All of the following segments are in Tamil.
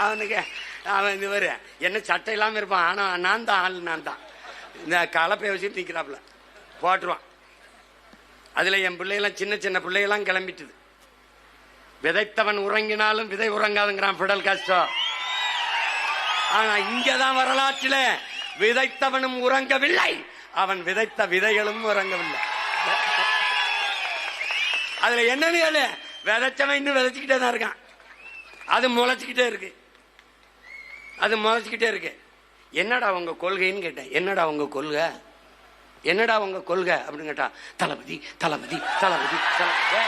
அவனுக்கு அவன் இது வரு என்ன சட்டை இல்லாமல் இருப்பான். ஆனால் நான் தான் ஆள், நான் தான் இந்த கலப்பையை வச்சுட்டு நிற்கிறாப்புல போட்டுருவான். அதில் என் பிள்ளைகளாம் சின்ன சின்ன பிள்ளைகளாம் கிளம்பிட்டுது. விதைத்தவன் உறங்கினாலும் விதை உறங்காதுங்கிறான் பிடல் காஸ்ட்ரோ. ஆனா இங்கதான் வரலாற்றில் விதைத்தவனும் உறங்கவில்லை, அவன் விதைத்த விதைகளும் உறங்கவில்லை. அதுல என்னன்னு விதைச்சவன் இன்னும் விதைச்சுக்கிட்டே தான் இருக்கான். அது முளைச்சுக்கிட்டே இருக்கு, அது முளைச்சுக்கிட்டே இருக்கு. என்னடா உங்க கொள்கைன்னு கேட்டேன். என்னடா உங்க கொள்கை, என்னடா உங்க கொள்கை அப்படின்னு கேட்டா, தளபதி தளபதி தளபதி தளபதி.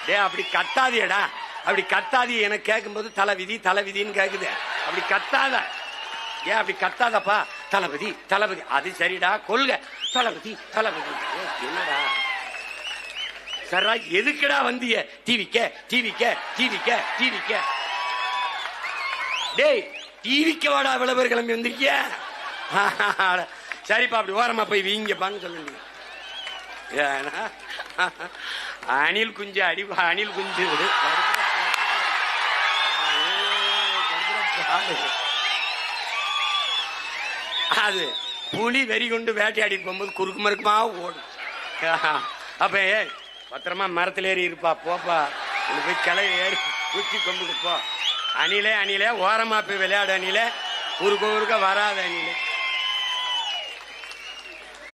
டே அப்படி கத்தாதியடா, அப்படி கத்தாதி. எனக்கு கேட்கும்போது தலைவிதி தலைவிதின்னு கேக்குது. அப்படி கத்தாத, ஏன் அப்படி கத்தாதப்பா? தளபதி தளபதி. அது சரிடா, கொள்கை தளபதி தளபதி. என்னடா சரா, எதுக்குடா வந்திய? டிவிக்க டிவிக்க டிவிக்க டிவிக்க. டேய் டிவிக்க வாடா, இவ்வளவு பேர் கிளம்பி வந்திருக்கிய. சரிப்பா, அப்படி ஓரமா போய் வீங்கப்பான்னு சொல்லுங்க. அணில் குஞ்சு அடி, அணில் குஞ்சு அது புலி வெறி கொண்டு வேட்டையாடி போகும்போது குறுக்கு மறுக்குமா ஓடும். அப்ப பத்திரமா மரத்துல ஏறி இருப்பா, போப்பா போய் கிளை ஏறி குச்சி கொண்டுட்டு போ. அணிலே அணிலே ஓரமா போய் விளையாடு, அணிலே குறுக்க குறுக்க வராத அணிலே.